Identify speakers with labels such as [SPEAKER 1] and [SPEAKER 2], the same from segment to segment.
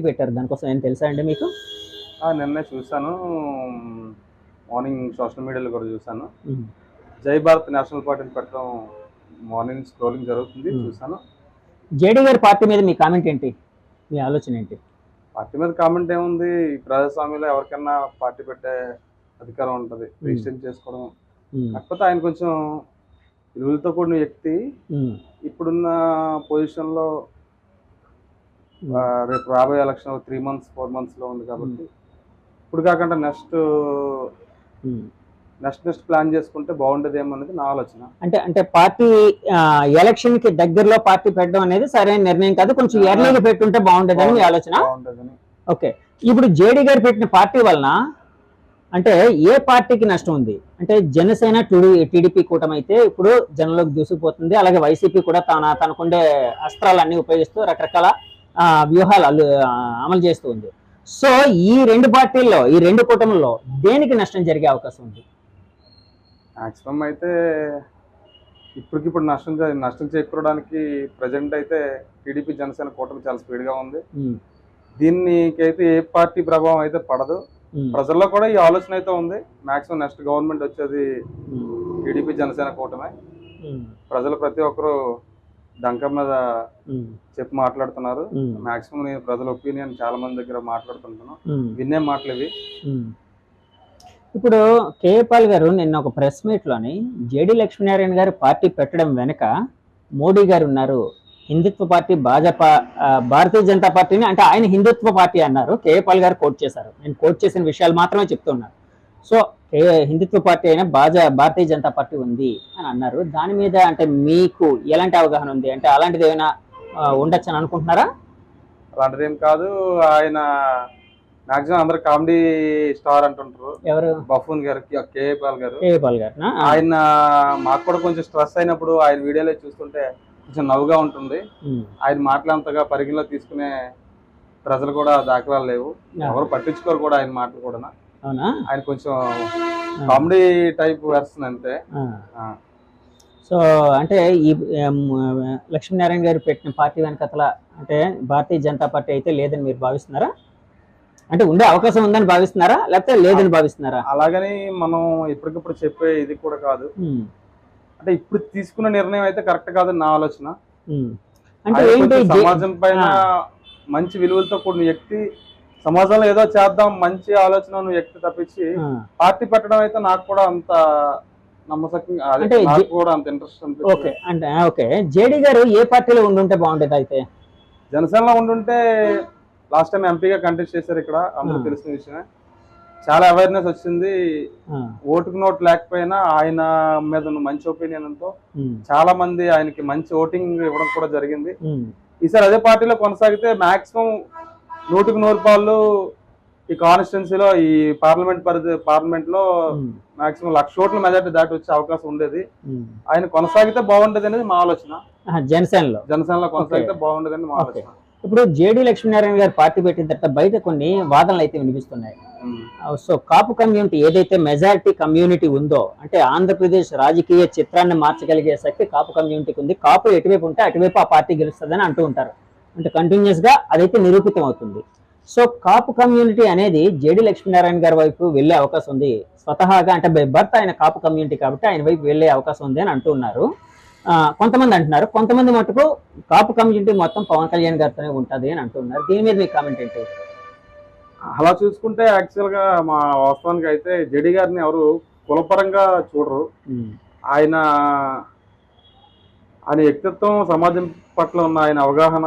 [SPEAKER 1] పెట్టారు, దానికోసం ఏం తెలుసా అండి మీకు?
[SPEAKER 2] నిన్నే చూశాను, మార్నింగ్ సోషల్ మీడియాలో కూడా చూశాను. జై భారత్ నేషనల్ పార్టీని పెట్టడం మార్నింగ్ స్క్రోలింగ్ జరుగుతుంది, చూశాను.
[SPEAKER 1] జేడీ గారి పార్టీ మీద మీ కామెంట్ ఏంటి, మీ ఆలోచన ఏంటి?
[SPEAKER 2] పార్టీ మీద కామెంట్ ఏముంది, ప్రజాస్వామ్యంలో ఎవరికైనా పార్టీ పెట్టే అధికారం ఉంటుంది, రిజిస్టర్ చేసుకోవడం. కాకపోతే ఆయన కొంచెం విలువలతో కూడిన వ్యక్తి. ఇప్పుడున్న పొజిషన్లో రేపు రాబోయే ఎలక్షన్ 3 months 4 months ఉంది కాబట్టి ఇప్పుడు కాకుండా నెక్స్ట్ ప్లాన్ చేసుకుంటే బాగుండేదేమో అనేది నా ఆలోచన.
[SPEAKER 1] అంటే పార్టీ ఎలక్షన్ కి దగ్గరలో పార్టీ పెట్టడం అనేది సరైన నిర్ణయం కాదు, కొంచెం ఎర్లీగా పెట్టుంటే బాగుండేదని మీ ఆలోచన. ఓకే, ఇప్పుడు జేడీ గారు పెట్టిన పార్టీ వలన అంటే ఏ పార్టీకి నష్టం ఉంది? అంటే జనసేన టీడీపీ కూటమి అయితే ఇప్పుడు జనంలోకి దూసుకుపోతుంది, అలాగే వైసీపీ కూడా తనకుండే అస్త్రాలన్నీ ఉపయోగిస్తూ రకరకాల వ్యూహాలు అమలు చేస్తూ ఉంది. సో ఈ రెండు పార్టీల్లో, ఈ రెండు కూటమిల్లో దేనికి నష్టం జరిగే అవకాశం ఉంది?
[SPEAKER 2] మాక్సిమం అయితే ఇప్పటికిప్పుడు నష్టం చేకూరడానికి ప్రజెంట్ అయితే టీడీపీ జనసేన కూటమి చాలా స్పీడ్గా ఉంది. దీనికైతే ఏ పార్టీ ప్రభావం అయితే పడదు. ప్రజల్లో కూడా ఈ ఆలోచన అయితే ఉంది, మాక్సిమం నెక్స్ట్ గవర్నమెంట్ వచ్చేది టీడీపీ జనసేన కూటమి. ప్రజలు ప్రతి ఒక్కరు డంకం మీద చెప్పి మాట్లాడుతున్నారు. మాక్సిమం నేను ప్రజల ఒపీనియన్ చాలా మంది దగ్గర మాట్లాడుతుంటాను, విన్నే మాటలు ఇవి.
[SPEAKER 1] ఇప్పుడు కేఏపాల్ గారు నిన్న ఒక ప్రెస్ మీట్ లోని జేడీ లక్ష్మీనారాయణ గారు పార్టీ పెట్టడం వెనక మోడీ గారు ఉన్నారు, హిందుత్వ పార్టీ భాజపా, భారతీయ జనతా పార్టీని అంటే ఆయన హిందుత్వ పార్టీ అన్నారు. కేఏపాల్ గారు కోట్ చేశారు, నేను కోట్ చేసిన విషయాలు మాత్రమే చెప్తున్నాను. సో హిందుత్వ పార్టీ అయినా భారతీయ జనతా పార్టీ ఉంది అని అన్నారు. దాని మీద అంటే మీకు ఎలాంటి అవగాహన ఉంది? అంటే అలాంటిది ఏమైనా ఉండొచ్చు అని అనుకుంటున్నారా?
[SPEAKER 2] అలాంటిది ఏం కాదు. ఆయన మాక్సిమం అందరు కామెడీ స్టార్ అంటుంటారు.
[SPEAKER 1] ఎవరు?
[SPEAKER 2] బఫూన్ గారు, కేఏపాల్ గారు.
[SPEAKER 1] ఆయన
[SPEAKER 2] మాకు కూడా కొంచెం స్ట్రెస్ అయినప్పుడు ఆయన వీడియోలో చూస్తుంటే కొంచెం నవ్వుగా ఉంటుంది. ఆయన మాటలంతగా పరిగణలో తీసుకునే ప్రజలు కూడా దాఖలాలు లేవు, ఎవరు పట్టించుకోరు కూడా ఆయన మాటలు కూడా. ఆయన కొంచెం కామెడీ టైప్ వెర్షన్ అంతే.
[SPEAKER 1] సో అంటే ఈ లక్ష్మీనారాయణ గారు పెట్టిన పార్టీ వెనకతల అంటే భారతీయ జనతా పార్టీ అయితే లేదని మీరు భావిస్తున్నారా? అంటే ఉండే అవకాశం ఉందని భావిస్తున్నారా, లేకపోతే లేదని భావిస్తున్నారా?
[SPEAKER 2] అలాగని మనం ఇప్పటికిప్పుడు చెప్పే ఇది కూడా కాదు. అంటే ఇప్పుడు తీసుకున్న నిర్ణయం అయితే కరెక్ట్ కాదని నా ఆలోచన. అంటే సమాజం పైన మంచి విలువలతో కూడిన వ్యక్తి, సమాజంలో ఏదో చేద్దాం మంచి ఆలోచన వ్యక్తి తప్పించి పార్టీ పెట్టడం అయితే నాకు కూడా అంత నమ్మకంగా, నాకు కూడా అంత ఇంట్రెస్ట్ అనిపిస్తుంది.
[SPEAKER 1] ఓకే, జేడీ గారు ఏ పార్టీలో ఉండుంటే బాగుండేది? అయితే
[SPEAKER 2] జనసేనలో ఉండుంటే, లాస్ట్ టైం ఎంపీగా కంటెస్ట్ చేశారు, ఇక్కడ అందరూ తెలిసిన విషయమే. చాలా అవేర్నెస్ వచ్చింది, ఓటుకు నోట్ లేకపోయినా ఆయన మీద మంచి ఒపీనియన్తో చాలా మంది ఆయనకి మంచి ఓటింగ్ ఇవ్వడం కూడా జరిగింది. ఈసారి అదే పార్టీలో కొనసాగితే మాక్సిమం 100% ఈ కాన్స్టిట్యున్సీలో, ఈ పార్లమెంట్ లో మాక్సిమం 1,00,000 ఓట్ల మెజార్టీ దాటి వచ్చే అవకాశం ఉండేది. ఆయన కొనసాగితే బాగుండేది అనేది మా ఆలోచన. జనసేనలో కొనసాగితే బాగుండేది అని మా ఆలోచన.
[SPEAKER 1] ఇప్పుడు జేడీ లక్ష్మీనారాయణ గారు పార్టీ పెట్టిన తర్వాత బయట కొన్ని వాదనలు అయితే వినిపిస్తున్నాయి. సో కాపు కమ్యూనిటీ ఏదైతే మెజారిటీ కమ్యూనిటీ ఉందో, అంటే ఆంధ్రప్రదేశ్ రాజకీయ చిత్రాన్ని మార్చగలిగే శక్తి కాపు కమ్యూనిటీకి ఉంది, కాపు ఎటువైపు ఉంటే అటువైపు ఆ పార్టీ గెలుస్తుందని అంటూ ఉంటారు. అంటే కంటిన్యూస్ గా అదైతే నిరూపితం అవుతుంది. సో కాపు కమ్యూనిటీ అనేది జేడీ లక్ష్మీనారాయణ గారి వైపు వెళ్లే అవకాశం ఉంది స్వతహాగా, అంటే బై బర్త్ ఆయన కాపు కమ్యూనిటీ కాబట్టి ఆయన వైపు వెళ్లే అవకాశం ఉంది అని అంటున్నారు. కొంతమంది అంటున్నారు, కొంతమంది మటుకు కాపు కమ్యూనిటీ మొత్తం పవన్ కళ్యాణ్ గారితోనే ఉంటుంది అని అంటున్నారు. దీని మీద మీ కామెంట్ ఏంటి?
[SPEAKER 2] అలా చూసుకుంటే యాక్చువల్ గా మా వాస్తవానికి అయితే జేడీ గారిని ఎవరు కులపరంగా చూడరు. ఆయన వ్యక్తిత్వం, సమాజం పట్ల ఉన్న ఆయన అవగాహన,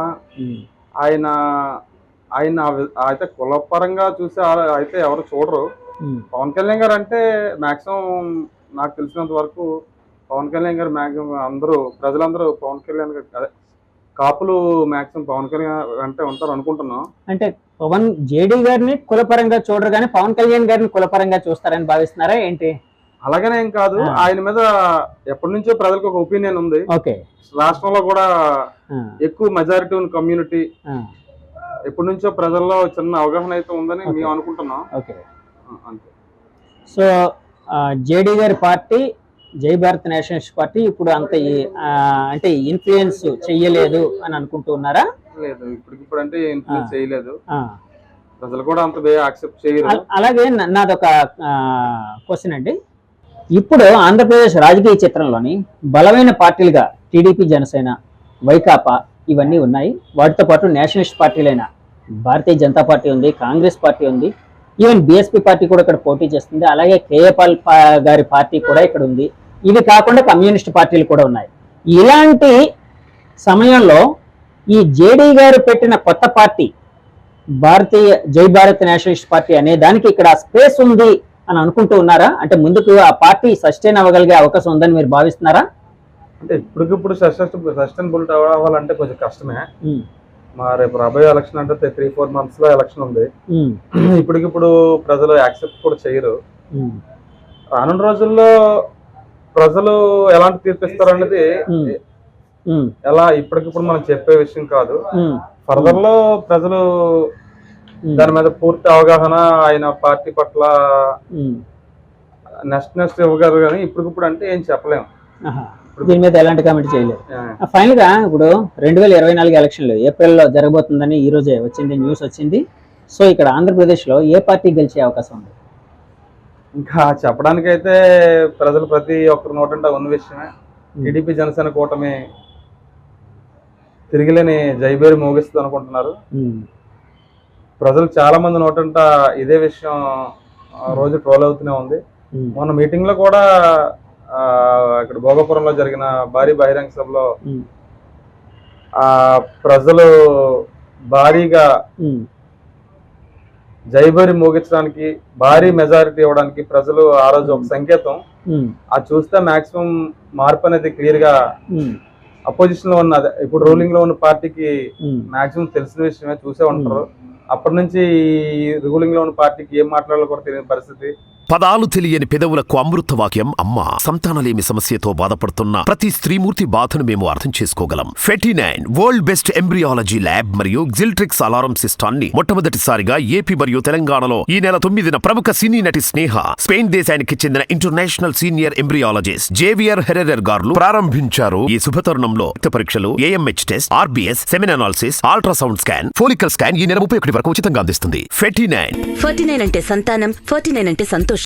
[SPEAKER 2] ఆయన అయితే కులపరంగా చూసే అయితే ఎవరు చూడరు. పవన్ కళ్యాణ్ గారు అంటే మాక్సిమం నాకు తెలిసినంత వరకు పవన్ కళ్యాణ్ గారు మాక్సిమం ప్రజలందరూ పవన్ కళ్యాణ్ గారు, అదే కాపులు మాక్సిమం పవన్ కళ్యాణ్ అంటే ఉంటారు అనుకుంటున్నాం.
[SPEAKER 1] అంటే జేడీ గారిని కులపరంగా చూడరు కానీ పవన్ కళ్యాణ్ గారిని కులపరంగా చూస్తారని భావిస్తున్నారా ఏంటి?
[SPEAKER 2] అలాగనే ఏం కాదు, ఆయన మీద ఎప్పటి నుంచో ప్రజలకు ఒక ఒపీనియన్ ఉంది. రాష్ట్రంలో కూడా ఎక్కువ మెజారిటీ ఉన్న కమ్యూనిటీ, ఎప్పటి నుంచో ప్రజల్లో చిన్న అవగాహన అయితే ఉందని మేము అనుకుంటున్నాం. అంతే.
[SPEAKER 1] సో జేడీ గారి పార్టీ జై భారత్ నేషనలిస్ట్ పార్టీ ఇప్పుడు అంత అంటే ఇన్ఫ్లుయెన్స్ చెయ్యలేదు అని అనుకుంటున్నారా?
[SPEAKER 2] లేదు ఇప్పుడు అంటే ఇన్ఫ్లుయెన్స్ చేయలేదు,
[SPEAKER 1] ఆ.
[SPEAKER 2] ప్రజలు కూడా అంత బే యాక్సెప్ట్ చేయరు.
[SPEAKER 1] అలాగే నాదొక క్వశ్చన్ అండి. ఇప్పుడు ఆంధ్రప్రదేశ్ రాజకీయ చిత్రంలోని బలమైన పార్టీలుగా టీడీపీ, జనసేన, వైకాపా ఇవన్నీ ఉన్నాయి. వాటితో పాటు నేషనలిస్ట్ పార్టీలైన భారతీయ జనతా పార్టీ ఉంది, కాంగ్రెస్ పార్టీ ఉంది, ఈవెన్ బీఎస్పీ పార్టీ కూడా ఇక్కడ పోటీ చేస్తుంది. అలాగే కేఏ పాల్ గారి పార్టీ కూడా ఇక్కడ ఉంది. ఇవి కాకుండా కమ్యూనిస్ట్ పార్టీలు కూడా ఉన్నాయి. ఇలాంటి సమయంలో ఈ జేడీ గారు పెట్టిన కొత్త పార్టీ భారతీయ జై భారత్ నేషనలిస్ట్ పార్టీ అనే దానికి ఇక్కడ స్పేస్ ఉంది అని అనుకుంటూ ఉన్నారా? అంటే ముందుకు ఆ పార్టీ సస్టైన్ అవ్వగలిగే అవకాశం ఉందని మీరు భావిస్తున్నారా?
[SPEAKER 2] అంటే ఇప్పటికిప్పుడు సస్టైనబుల్ అవ్వాలంటే కొంచెం కష్టమే. మా రేపు రాబోయే ఎలక్షన్ అంటే 3-4 months లో ఎలక్షన్ ఉంది. ఇప్పటికిప్పుడు ప్రజలు యాక్సెప్ట్ కూడా చేయరు. రానున్న రోజుల్లో ప్రజలు ఎలాంటి తీర్పిస్తారు అనేది ఎలా ఇప్పటికిప్పుడు మనం చెప్పే విషయం కాదు. ఫర్దర్ లో ప్రజలు దాని మీద పూర్తి అవగాహన ఆయన పార్టీ పట్ల నెక్స్ట్ ఇవ్వగలరు, కానీ ఇప్పటికిప్పుడు అంటే ఏం చెప్పలేము.
[SPEAKER 1] దీని మీద ఎలాంటి కామెంట్ చేయలేదు. ఫైనల్ గా ఇప్పుడు 2024 ఎలక్షన్లు ఏప్రిల్లో జరగబోతుందని ఈ రోజే వచ్చింది, న్యూస్ వచ్చింది. సో ఇక్కడ ఆంధ్రప్రదేశ్ లో ఏ పార్టీ గెలిచే అవకాశం ఉంది?
[SPEAKER 2] ఇంకా చెప్పడానికి అయితే ప్రజలు ప్రతి ఒక్కరు నోటంట ఉన్న విషయమే. టీడీపీ జనసేన కూటమి తిరిగిలేని జైబేరి మోగిస్తుంది అనుకుంటున్నారు. ప్రజలు చాలా మంది నోటంట ఇదే విషయం రోజు ట్రోల్ అవుతూనే ఉంది. మొన్న మీటింగ్ లో కూడా ఇక్కడ భోగపురంలో జరిగిన భారీ బహిరంగ సభలో ప్రజలు భారీగా జైబేరి మోగించడానికి, భారీ మెజారిటీ ఇవ్వడానికి ప్రజలు ఆ రోజు ఒక సంకేతం. అది చూస్తే మాక్సిమం మార్పు అనేది క్లియర్ గా అపోజిషన్ లో ఉన్న, ఇప్పుడు రూలింగ్ లో ఉన్న పార్టీకి మాక్సిమం తెలిసిన విషయమే, చూసే ఉంటారు. అప్పటి నుంచి రూలింగ్ లో ఉన్న పార్టీకి ఏం మాట్లాడాలో కూడా తెలియని పరిస్థితి.
[SPEAKER 3] పదాలు తెలియని పెదవులకు అమృత వాక్యం అమ్మ. సంతానలేమి సమస్యతో బాధపడుతున్న ప్రతి స్త్రీమూర్తి బాధను మేము అర్థం చేసుకోగలం. 49 వరల్డ్ బెస్ట్ ఎంబ్రియాలజీ ల్యాబ్ మరియు జిల్ట్రిక్స్ అలారం సిస్టాన్ని మొట్టమొదటిసారిగా ఏపీ మరియు తెలంగాణలో ఈ నెల 9న ప్రముఖ సినీ నటి స్నేహ, స్పెయిన్ దేశానికి చెందిన international senior embryologist Javier Herrera గారు ప్రారంభించారు. ఈ శుభతరుణంలో రక్త పరీక్షలు, AMH test, RBS, సెమిన్ analysis, ultrasound scan, follicle scan ఈ నెల 31 వరకు ఉచితంగా అందిస్తుంది. 49
[SPEAKER 4] 49 అంటే సంతానం, 49 అంటే సంతోషం.